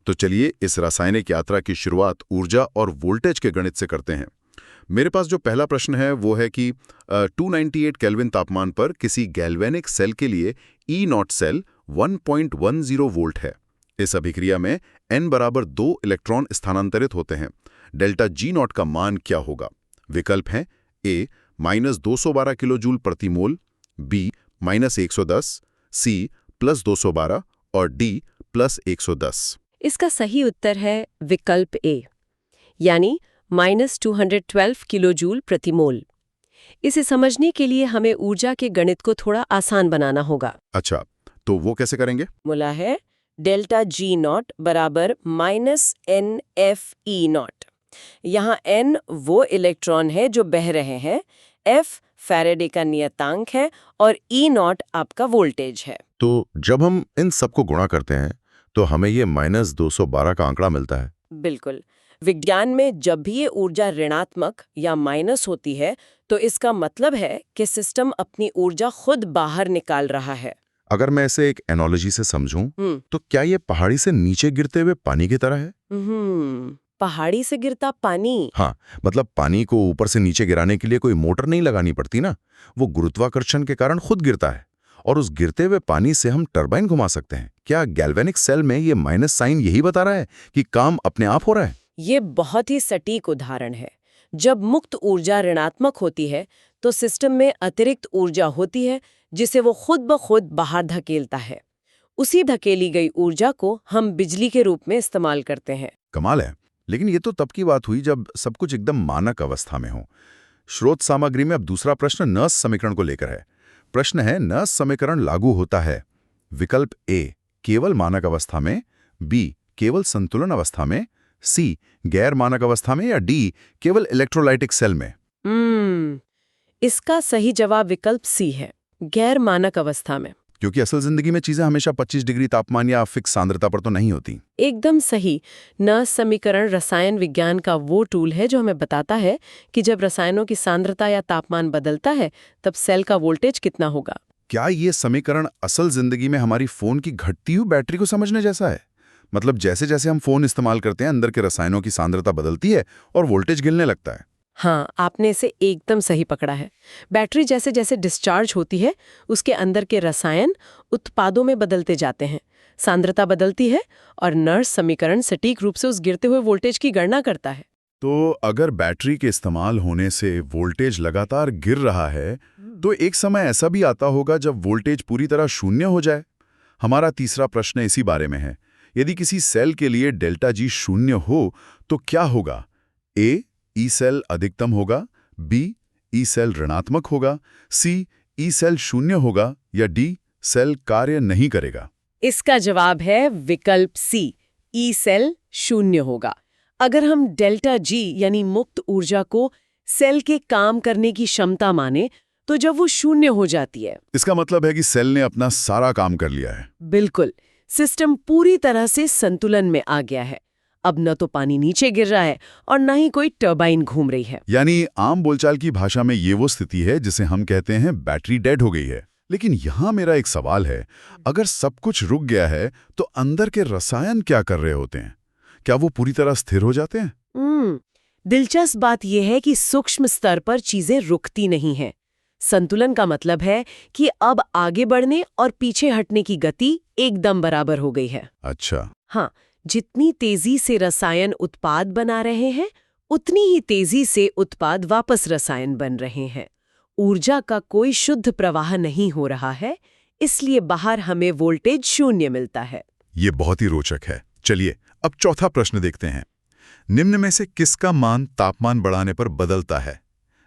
तो चलिए इस रासायनिक यात्रा की शुरुआत ऊर्जा और वोल्टेज के गणित से करते हैं। मेरे पास जो पहला प्रश्न है वो है कि 298 केल्विन तापमान पर किसी गैल्वेनिक सेल के लिए ई नॉट सेल 1.10 वोल्ट है। इस अभिक्रिया में n बराबर 2 इलेक्ट्रॉन स्थानांतरित होते हैं। डेल्टा जी नॉट का मान क्या होगा? विकल्प हैं ए -212 किलो जूल प्रति मोल, बी -110, सी +212 और डी +110। इसका सही उत्तर है विकल्प ए, यानी -212 किलोजूल प्रति मोल। इसे समझने के लिए हमें ऊर्जा के गणित को थोड़ा आसान बनाना होगा। अच्छा, तो वो कैसे करेंगे? बोला है डेल्टा जी नॉट बराबर -NF-E नॉट। यहाँ N वो इलेक्ट्रॉन है जो बह रहे हैं, F फैराडे का नियतांक है और E नॉट आपका वोल्टेज है। तो जब हम इन सबको गुणा करते हैं तो हमें ये -212 का आंकड़ा मिलता है। बिल्कुल। विज्ञान में जब भी ये ऊर्जा ऋणात्मक या माइनस होती है तो इसका मतलब है कि सिस्टम अपनी ऊर्जा खुद बाहर निकाल रहा है। अगर मैं इसे एक एनालॉजी से समझूं, तो क्या ये पहाड़ी से नीचे गिरते हुए पानी की तरह है? पहाड़ी से गिरता पानी? हाँ, मतलब पानी को ऊपर से नीचे गिराने के लिए कोई मोटर नहीं लगानी पड़ती ना, वो गुरुत्वाकर्षण के कारण खुद गिरता है और उस गिरते हुए पानी से हम टरबाइन घुमा सकते हैं। क्या गैल्वेनिक सेल में ये माइनस साइन यही बता रहा है कि काम अपने आप हो रहा है? ये बहुत ही सटीक उदाहरण है। जब मुक्त ऊर्जा ऋणात्मक होती है तो सिस्टम में अतिरिक्त ऊर्जा होती है जिसे वो खुद ब खुद बाहर धकेलता है। उसी धकेली गई ऊर्जा को हम बिजली के रूप में इस्तेमाल करते हैं। कमाल है। लेकिन ये तो तब की बात हुई जब सब कुछ एकदम मानक अवस्था में हो। स्रोत सामग्री में अब दूसरा प्रश्न नर्स समीकरण को लेकर है। प्रश्न है, नर्स समीकरण लागू होता है विकल्प ए केवल मानक अवस्था में, बी केवल संतुलन अवस्था में, सी गैर मानक अवस्था में या डी केवल इलेक्ट्रोलाइटिक सेल में? इसका सही जवाब विकल्प सी है, गैर मानक अवस्था में। क्योंकि असल जिंदगी में चीजें हमेशा 25 डिग्री तापमान या फिक्स सांद्रता पर तो नहीं होती। एकदम सही। नर्स समीकरण रसायन विज्ञान का वो टूल है जो हमें बताता है कि जब रसायनों की सांद्रता या तापमान बदलता है तब सेल का वोल्टेज कितना होगा। क्या ये समीकरण असल जिंदगी में हमारी फोन की घटती हुई बैटरी को समझने जैसा है? मतलब जैसे जैसे हम फोन इस्तेमाल करते हैं अंदर के रसायनों की सांद्रता बदलती है और वोल्टेज गिरने लगता है। हाँ, आपने इसे एकदम सही पकड़ा है। बैटरी जैसे जैसे डिस्चार्ज होती है उसके अंदर के रसायन उत्पादों में बदलते जाते हैं, सांद्रता बदलती है और नर्स समीकरण सटीक रूप से उस गिरते हुए वोल्टेज की गणना करता है। तो अगर बैटरी के इस्तेमाल होने से वोल्टेज लगातार गिर रहा है तो एक समय ऐसा भी आता होगा जब वोल्टेज पूरी तरह शून्य हो जाए। हमारा तीसरा प्रश्न इसी बारे में है। यदि किसी सेल के लिए डेल्टा जी शून्य हो तो क्या होगा? ए ई सेल अधिकतम होगा, बी ई सेल ऋणात्मक होगा, सी ई सेल शून्य होगा या डी सेल कार्य नहीं करेगा? इसका जवाब है विकल्प सी, ई सेल शून्य होगा। अगर हम डेल्टा जी यानी मुक्त ऊर्जा को सेल के काम करने की क्षमता माने तो जब वो शून्य हो जाती है, इसका मतलब है कि सेल ने अपना सारा काम कर लिया है। बिल्कुल, सिस्टम पूरी तरह से संतुलन में आ गया है। अब न तो पानी नीचे गिर रहा है और न ही कोई टरबाइन घूम रही है। यानी आम बोलचाल की भाषा में ये वो स्थिति है जिसे हम कहते हैं बैटरी डेड हो गई है। लेकिन यहाँ मेरा एक सवाल है, अगर सब कुछ रुक गया है तो अंदर के रसायन क्या कर रहे होते हैं? क्या वो पूरी तरह स्थिर हो जाते हैं? दिलचस्प बात यह है कि सूक्ष्म स्तर पर चीजें रुकती नहीं हैं। संतुलन का मतलब है कि अब आगे बढ़ने और पीछे हटने की गति एकदम बराबर हो गई है। अच्छा। हाँ, जितनी तेजी से रसायन उत्पाद बना रहे हैं उतनी ही तेजी से उत्पाद वापस रसायन बन रहे हैं। ऊर्जा का कोई शुद्ध प्रवाह नहीं हो रहा है, इसलिए बाहर हमें वोल्टेज शून्य मिलता है। ये बहुत ही रोचक है। चलिए अब चौथा प्रश्न देखते हैं। निम्न में से किसका मान तापमान बढ़ाने पर बदलता है?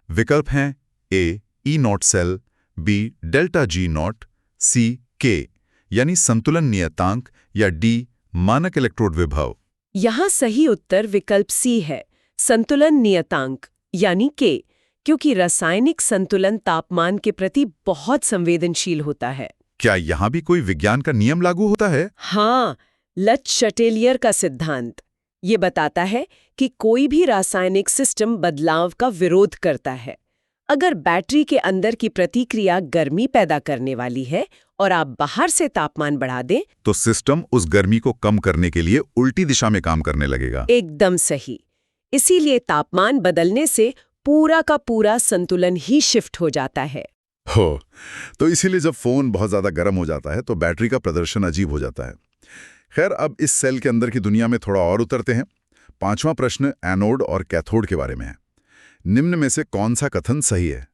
विकल्प हैं A E naught cell, B delta G naught, C K यानी संतुलन नियतांक या डी मानक इलेक्ट्रोड विभव। यहाँ सही उत्तर विकल्प सी है, संतुलन नियतांक यानी के, क्योंकि रासायनिक संतुलन तापमान के प्रति बहुत संवेदनशील होता है। क्या यहाँ भी कोई विज्ञान का नियम लागू होता है? हाँ, लच-शटेलियर का सिद्धांत ये बताता है कि कोई भी रासायनिक सिस्टम बदलाव का विरोध करता है। अगर बैटरी के अंदर की प्रतिक्रिया गर्मी पैदा करने वाली है और आप बाहर से तापमान बढ़ा दें, तो सिस्टम उस गर्मी को कम करने के लिए उल्टी दिशा में काम करने लगेगा। एकदम सही। इसीलिए तापमान बदलने से पूरा का पूरा संतुलन ही शिफ्ट हो जाता है। हो, तो इसीलिए जब फोन बहुत ज्यादा गर्म हो जाता है तो बैटरी का प्रदर्शन अजीब हो जाता है। खैर, अब इस सेल के अंदर की दुनिया में थोड़ा और उतरते हैं। 5वां प्रश्न एनोड और कैथोड के बारे में है। निम्न में से कौन सा कथन सही है?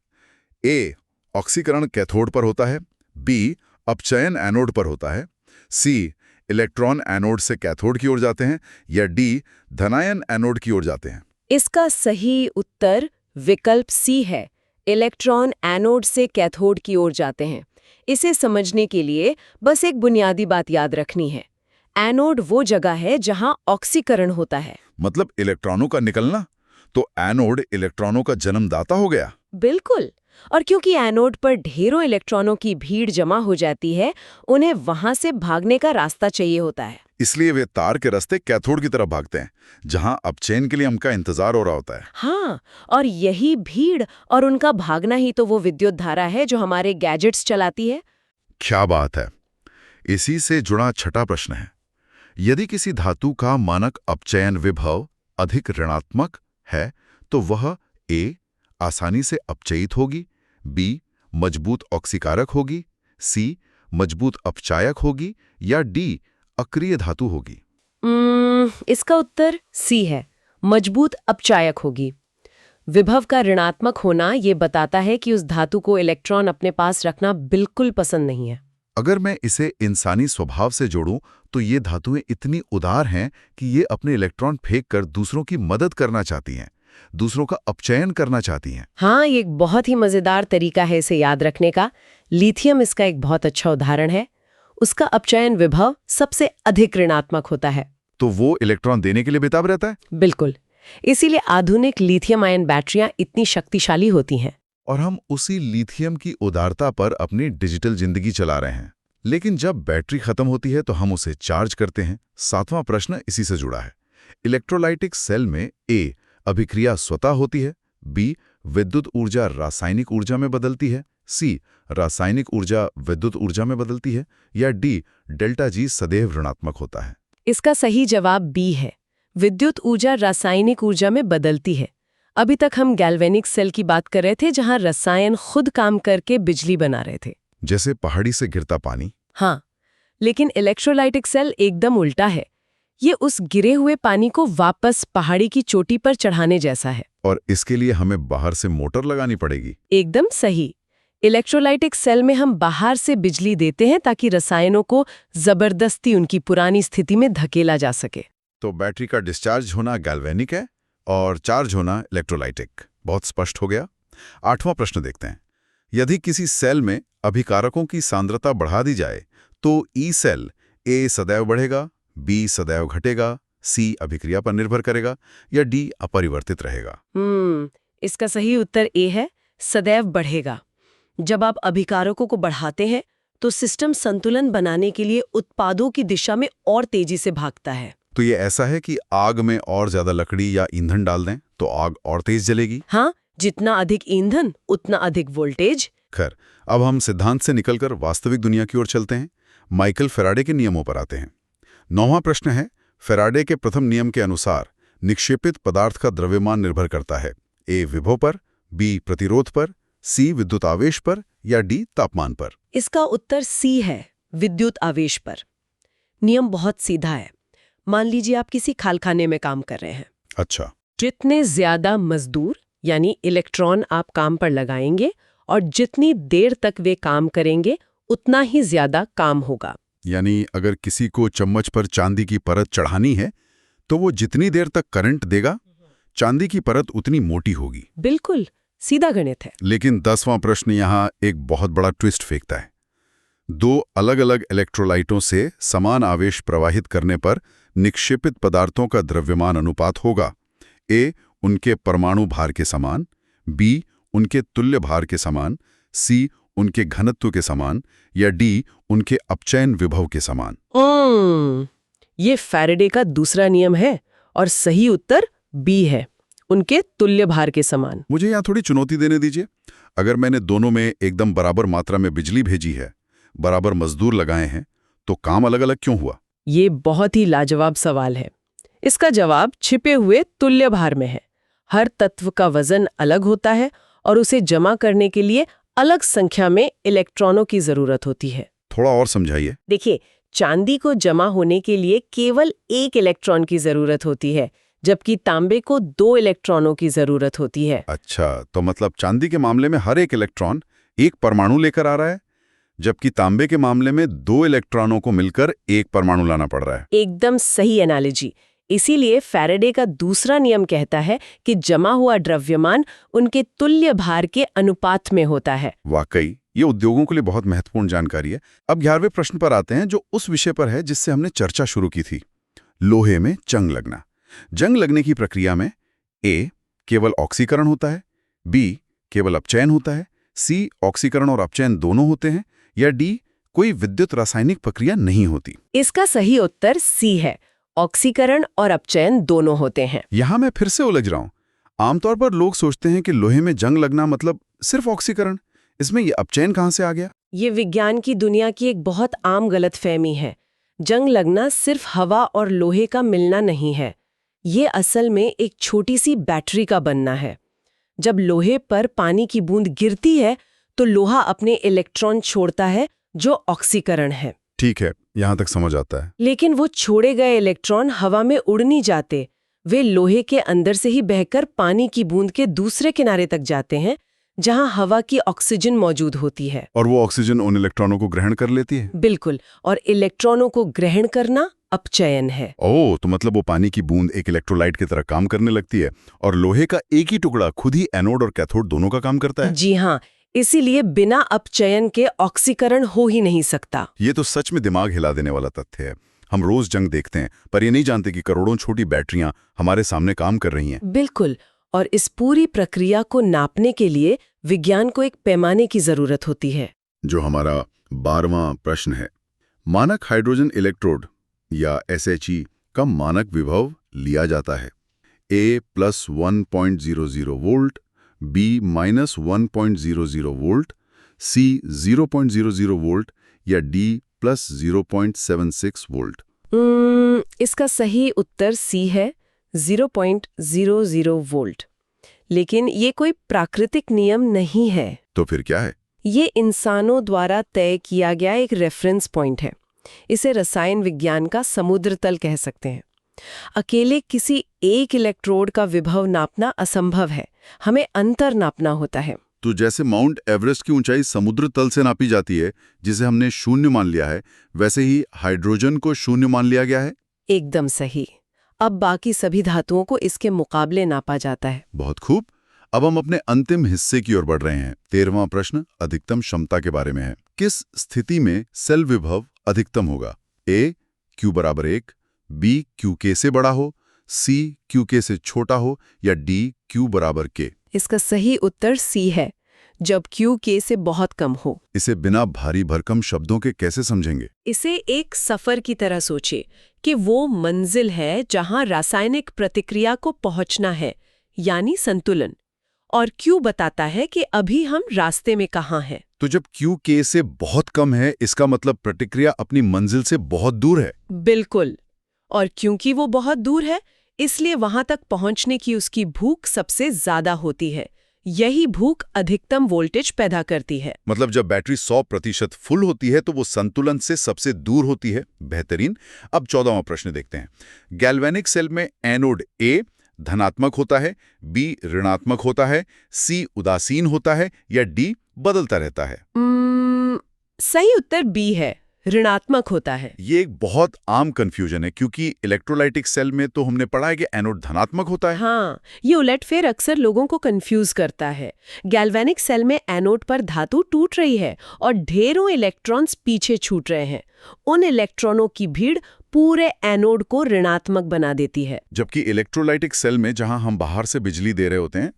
ए, ऑक्सीकरण कैथोड पर होता है। बी, अपचयन एनोड पर होता है। सी, इलेक्ट्रॉन एनोड से कैथोड की ओर जाते हैं। या डी, धनायन एनोड की ओर जाते हैं। इसका सही उत्तर विकल्प सी है। इलेक्ट्रॉन एनोड से कैथोड की ओर जाते हैं। इसे समझने के लिए बस एक बुनियादी बात याद रखनी है। एनोड वो जगह है जहां ऑक्सीकरण होता है। मतलब इलेक्ट्रॉनों का निकलना? तो एनोड इलेक्ट्रॉनों का जन्मदाता हो गया। बिल्कुल। और क्योंकि एनोड पर ढेरों इलेक्ट्रॉनों की भीड़ जमा हो जाती है, उन्हें वहां से भागने का रास्ता चाहिए होता है। इसलिए वे तार के रास्ते कैथोड की तरफ भागते हैं, जहां अपचयन के लिए उनका इंतजार हो रहा होता है। हाँ, और यही भीड़ और उनका भागना ही तो वो विद्युत धारा है जो हमारे गैजेट्स चलाती है। क्या बात है। इसी से जुड़ा छठा प्रश्न है, यदि किसी धातु का मानक अपचयन विभव अधिक ऋणात्मक है तो वह ए, आसानी से अपचयित होगी। बी, मजबूत ऑक्सीकारक होगी। सी, मजबूत अपचायक होगी। या डी, अक्रिय धातु होगी। इसका उत्तर सी है, मजबूत अपचायक होगी। विभव का ऋणात्मक होना ये बताता है कि उस धातु को इलेक्ट्रॉन अपने पास रखना बिल्कुल पसंद नहीं है। अगर मैं इसे इंसानी स्वभाव से जोड़ूं तो ये धातुएं इतनी उदार हैं कि ये अपने इलेक्ट्रॉन फेंककर दूसरों की मदद करना चाहती हैं, दूसरों का अपचयन करना चाहती हैं। हाँ, ये एक बहुत ही मजेदार तरीका है इसे याद रखने का। लिथियम इसका एक बहुत अच्छा उदाहरण है। उसका अपचयन विभव सबसे अधिक ऋणात्मक होता है। तो वो इलेक्ट्रॉन देने के लिए बेताब रहता है। बिल्कुल। इसीलिए आधुनिक लिथियम आयन बैटरियां इतनी शक्तिशाली होती हैं। और हम उसी लिथियम की उदारता पर अपनी डिजिटल जिंदगी चला रहे हैं। लेकिन जब बैटरी खत्म होती है तो हम उसे चार्ज करते हैं। 7वां प्रश्न इसी से जुड़ा है। इलेक्ट्रोलाइटिक सेल में ए, अभिक्रिया स्वतः होती है। बी, विद्युत ऊर्जा रासायनिक ऊर्जा में बदलती है। सी, रासायनिक ऊर्जा विद्युत ऊर्जा में बदलती है। या डी, डेल्टा जी सदैव ऋणात्मक होता है। इसका सही जवाब बी है, विद्युत ऊर्जा रासायनिक ऊर्जा में बदलती है। अभी तक हम गैल्वेनिक सेल की बात कर रहे थे जहां रसायन खुद काम करके बिजली बना रहे थे, जैसे पहाड़ी से गिरता पानी। हाँ, लेकिन इलेक्ट्रोलाइटिक सेल एकदम उल्टा है। ये उस गिरे हुए पानी को वापस पहाड़ी की चोटी पर चढ़ाने जैसा है। और इसके लिए हमें बाहर से मोटर लगानी पड़ेगी। एकदम सही। इलेक्ट्रोलाइटिक सेल में हम बाहर से बिजली देते हैं ताकि रसायनों को जबरदस्ती उनकी पुरानी स्थिति में धकेला जा सके। तो बैटरी का डिस्चार्ज होना गैल्वेनिक है और चार्ज होना इलेक्ट्रोलाइटिक। बहुत स्पष्ट हो गया। 8वां प्रश्न देखते हैं। यदि किसी सेल में अभिकारकों की सांद्रता बढ़ा दी जाए तो ई सेल ए सदैव बढ़ेगा, बी सदैव घटेगा, सी अभिक्रिया पर निर्भर करेगा या डी अपरिवर्तित रहेगा। इसका सही उत्तर ए है, सदैव बढ़ेगा। जब आप अभिकारकों को बढ़ाते हैं तो सिस्टम संतुलन बनाने के लिए उत्पादों की दिशा में और तेजी से भागता है। तो ये ऐसा है कि आग में और ज्यादा लकड़ी या ईंधन डाल दें तो आग और तेज जलेगी। हाँ, जितना अधिक ईंधन उतना अधिक वोल्टेज। खैर, अब हम सिद्धांत से निकलकर वास्तविक दुनिया की ओर चलते हैं। माइकल फैराडे के नियमों पर आते हैं। 9वां प्रश्न है, फैराडे के प्रथम नियम के अनुसार निक्षेपित पदार्थ का द्रव्यमान निर्भर करता है ए विभव पर, बी प्रतिरोध पर, सी विद्युत आवेश पर या डी तापमान पर। इसका उत्तर सी है, विद्युत आवेश पर। नियम बहुत सीधा है। मान लीजिए आप किसी खालखाने में काम कर रहे हैं। अच्छा। जितने ज्यादा मजदूर यानी इलेक्ट्रॉन आप काम पर लगाएंगे और जितनी देर तक वे काम करेंगे उतना ही ज्यादा काम होगा। यानी अगर किसी को चम्मच पर चांदी की परत चढ़ानी है तो वो जितनी देर तक करंट देगा, चांदी की परत उतनी मोटी होगी। बिल्कुल सीधा गणित है। लेकिन 10वां प्रश्न यहाँ एक बहुत बड़ा ट्विस्ट फेंकता है। 2 अलग अलग इलेक्ट्रोलाइटों से समान आवेश प्रवाहित करने पर निक्षेपित पदार्थों का द्रव्यमान अनुपात होगा ए उनके परमाणु भार के समान, बी उनके तुल्य भार के समान, सी उनके घनत्व के समान या डी उनके अपचयन विभव के समान। ये फैराडे का दूसरा नियम है और सही उत्तर बी है, उनके तुल्य भार के समान। मुझे यहाँ थोड़ी चुनौती देने दीजिए। अगर मैंने दोनों में एकदम बराबर मात्रा में बिजली भेजी है बराबर मजदूर लगाए हैं तो काम अलग अलग क्यों हुआ? ये बहुत ही लाजवाब सवाल है। इसका जवाब छिपे हुए तुल्य भार में है। हर तत्व का वजन अलग होता है और उसे जमा करने के लिए अलग संख्या में इलेक्ट्रॉनों की जरूरत होती है। थोड़ा और समझाइए। देखिए, चांदी को जमा होने के लिए केवल एक इलेक्ट्रॉन की जरूरत होती है, जबकि तांबे को 2 इलेक्ट्रॉनों की जरूरत होती है। अच्छा, तो मतलब चांदी के मामले में हर एक इलेक्ट्रॉन एक परमाणु लेकर आ रहा है, जबकि तांबे के मामले में 2 इलेक्ट्रॉनों को मिलकर एक परमाणु लाना पड़ रहा है। एकदम सही एनालॉजी। इसीलिए फैराडे का दूसरा नियम कहता है कि जमा हुआ द्रव्यमान उनके तुल्य भार के अनुपात में होता है। वाकई ये उद्योगों के लिए बहुत महत्वपूर्ण जानकारी है। अब 11वें प्रश्न पर आते हैं, जो उस विषय पर है जिससे हमने चर्चा शुरू की थी, लोहे में जंग लगना। जंग लगने की प्रक्रिया में ए केवल ऑक्सीकरण होता है, बी केवल अपचयन होता है, सी ऑक्सीकरण और अपचयन दोनों होते हैं, या डी कोई विद्युत रासायनिक प्रक्रिया नहीं होती? इसका सही उत्तर सी है। ऑक्सीकरण और अपचयन दोनों होते हैं। यहां मैं फिर से उलझ रहा हूं। आमतौर पर लोग सोचते हैं कि लोहे में जंग लगना मतलब सिर्फ ऑक्सीकरण। इसमें ये अपचयन कहां से आ गया? ये विज्ञान की दुनिया की एक बहुत आम गलतफहमी है। जंग लगना सिर्फ हवा और लोहे का मिलना नहीं है। ये असल में एक छोटी सी बैटरी का बनना है। जब लोहे पर पानी की बूंद गिरती है तो लोहा अपने इलेक्ट्रॉन छोड़ता है, जो ऑक्सीकरण है। ठीक है, यहां तक समझ आता है। लेकिन वो छोड़े गए इलेक्ट्रॉन हवा में उड़ नहीं जाते। वे लोहे के अंदर से ही बहकर पानी की बूंद के दूसरे किनारे तक जाते हैं, जहां हवा की ऑक्सीजन मौजूद होती है। और वो ऑक्सीजन उन इलेक्ट्रॉनों को ग्रहण कर लेती है? बिल्कुल, और इलेक्ट्रॉनों को ग्रहण करना अपचयन है। ओह, तो मतलब वो पानी की बूंद एक इलेक्ट्रोलाइट की तरह काम करने लगती है और लोहे का एक ही टुकड़ा खुद ही एनोड और कैथोड दोनों का काम करता है? जी हाँ, इसीलिए बिना अपचयन के ऑक्सीकरण हो ही नहीं सकता। ये तो सच में दिमाग हिला देने वाला तथ्य है। हम रोज जंग देखते हैं, पर ये नहीं जानते कि करोड़ों छोटी बैटरियां हमारे सामने काम कर रही हैं। बिल्कुल, और इस पूरी प्रक्रिया को नापने के लिए विज्ञान को एक पैमाने की जरूरत होती है। जो हमारा 12वां प्रश्न है, मानक हाइड्रोजन इलेक्ट्रोड या SHE का मानक विभव लिया जाता है। A + 1.00 volt, B - 1.00 volt, C 0.00 volt या D + 0.76 वोल्ट? इसका सही उत्तर सी है, 0.00 वोल्ट। लेकिन ये कोई प्राकृतिक नियम नहीं है। तो फिर क्या है? ये इंसानों द्वारा तय किया गया एक रेफरेंस पॉइंट है। इसे रसायन विज्ञान का समुद्र तल कह सकते हैं। अकेले किसी एक इलेक्ट्रोड का विभव नापना असंभव है। हमें अंतर नापना होता है। तो जैसे माउंट एवरेस्ट की ऊंचाई समुद्र तल से नापी जाती है, जिसे हमने शून्य मान लिया है, वैसे ही हाइड्रोजन को शून्य मान लिया गया है? एकदम सही। अब बाकी सभी धातुओं को इसके मुकाबले नापा जाता है। बहुत खूब। अब हम अपने अंतिम हिस्से की ओर बढ़ रहे हैं। 13वां प्रश्न अधिकतम क्षमता के बारे में है। किस स्थिति में सेल विभव अधिकतम होगा? A Q = 1, B QK से बड़ा हो, C QK से छोटा हो या D Q = K? इसका सही उत्तर सी है, जब Q K से बहुत कम हो। इसे बिना भारी भरकम शब्दों के कैसे समझेंगे? इसे एक सफर की तरह सोचिए कि वो मंजिल है जहां रासायनिक प्रतिक्रिया को पहुंचना है, यानी संतुलन। और Q बताता है कि अभी हम रास्ते में कहाँ हैं। तो जब Q K से बहुत कम है, इसका मतलब प्रतिक्रिया अपनी मंजिल से बहुत दूर है। बिल्कुल, और क्योंकि वो बहुत दूर है, इसलिए वहां तक पहुंचने की उसकी भूख सबसे ज्यादा होती है। यही भूख अधिकतम वोल्टेज पैदा करती है। मतलब जब बैटरी 100% फुल होती है तो वो संतुलन से सबसे दूर होती है। बेहतरीन। अब 14वां प्रश्न देखते हैं। गैल्वेनिक सेल में एनोड A धनात्मक होता है, B ऋणात्मक होता है, C उदासीन होता है या D बदलता रहता है? सही उत्तर B है, ऋणात्मक होता है। ये एक बहुत आम कंफ्यूजन है, क्योंकि इलेक्ट्रोलाइटिक सेल में तो हमने पढ़ा है कि एनोड धनात्मक होता है। हाँ, ये उलटफेर अक्सर लोगों को कंफ्यूज करता है। गैल्वेनिक सेल में एनोड पर धातु टूट रही है और ढेरों इलेक्ट्रॉन्स पीछे छूट रहे हैं। उन इलेक्ट्रॉनों की भीड़ पूरे एनोड को ऋणात्मक बना देती है। जबकि इलेक्ट्रोलाइटिक सेल में, जहां हम बाहर से बिजली दे रहे होते हैं,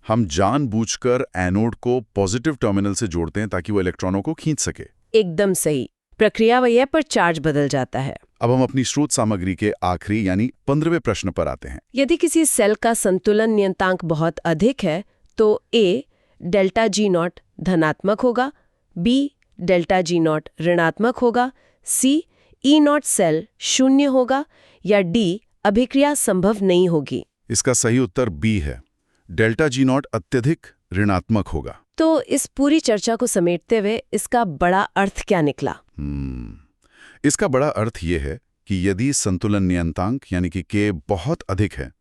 हम जानबूझकर एनोड को पॉजिटिव टर्मिनल से जोड़ते हैं ताकि वो इलेक्ट्रॉनों को खींच सके। एकदम सही। प्रक्रिया वही है, पर चार्ज बदल जाता है। अब हम अपनी स्रोत सामग्री के आखिरी यानी 15वें प्रश्न पर आते हैं। यदि किसी सेल का संतुलन नियतांक बहुत अधिक है तो A ΔG0 धनात्मक होगा, B डेल्टा जी नॉट ऋणात्मक होगा, सी ई नॉट सेल शून्य होगा, या डी अभिक्रिया संभव नहीं होगी? इसका सही उत्तर बी है। डेल्टा जी नॉट अत्यधिक ऋणात्मक होगा। तो इस पूरी चर्चा को समेटते हुए इसका बड़ा अर्थ क्या निकला? इसका बड़ा अर्थ ये है कि यदि संतुलन नियतांक यानी कि के बहुत अधिक है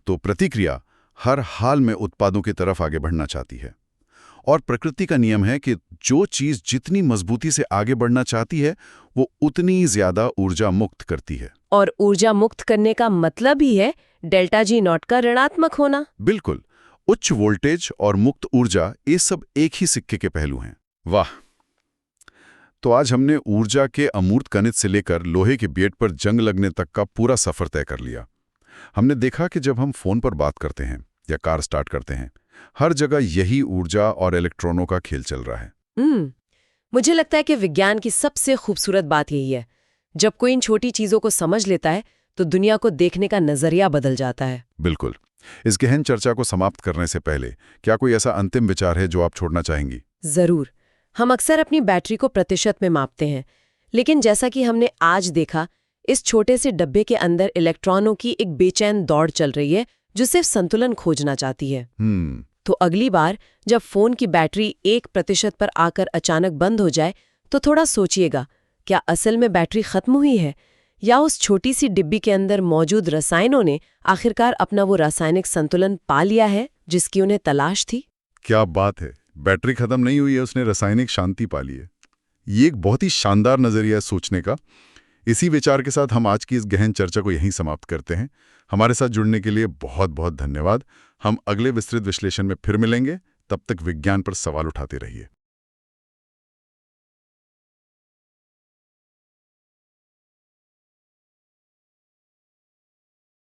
तो प्रतिक्रिया हर हाल में उत्पादों की तरफ आगे बढ़ना चाहती है। और प्रकृति का नियम है कि जो चीज जितनी मजबूती से आगे बढ़ना चाहती है वो उतनी ज्यादा ऊर्जा मुक्त करती है। और ऊर्जा मुक्त करने का मतलब ही है डेल्टा जी नॉट का ऋणात्मक होना। बिल्कुल। उच्च वोल्टेज और मुक्त ऊर्जा ये सब एक ही सिक्के के पहलू हैं। वाह! तो आज हमने ऊर्जा के अमूर्त गणित से लेकर लोहे के बेट पर जंग लगने तक का पूरा सफर तय कर लिया। हमने देखा कि जब हम फोन पर बात करते हैं या कार स्टार्ट करते हैं, हर जगह यही ऊर्जा और इलेक्ट्रॉनों का खेल चल रहा है। मुझे लगता है कि विज्ञान की सबसे खूबसूरत बात यही है, जब कोई इन छोटी चीजों को समझ लेता है तो दुनिया को देखने का नजरिया बदल जाता है। बिल्कुल। इस गहन चर्चा को समाप्त करने से पहले क्या कोई ऐसा अंतिम विचार है जो आप छोड़ना चाहेंगी? जरूर। हम अक्सर अपनी बैटरी को प्रतिशत में मापते हैं, लेकिन जैसा कि हमने आज देखा, इस छोटे से डब्बे के अंदर इलेक्ट्रॉनों की एक बेचैन दौड़ चल रही है जो सिर्फ संतुलन खोजना चाहती है। तो अगली बार जब फोन की बैटरी 1% पर आकर अचानक बंद हो जाए तो थोड़ा सोचिएगा, क्या असल में बैटरी खत्म हुई है या उस छोटी सी डिब्बी के अंदर मौजूद रसायनों ने आखिरकार अपना वो रासायनिक संतुलन पा लिया है जिसकी उन्हें तलाश थी? क्या बात है! बैटरी खत्म नहीं हुई है, उसने रासायनिक शांति पा ली है। ये एक बहुत ही शानदार नजरिया है सोचने का। इसी विचार के साथ हम आज की इस गहन चर्चा को यहीं समाप्त करते हैं। हमारे साथ जुड़ने के लिए बहुत बहुत धन्यवाद। हम अगले विस्तृत विश्लेषण में फिर मिलेंगे। तब तक विज्ञान पर सवाल उठाते रहिए।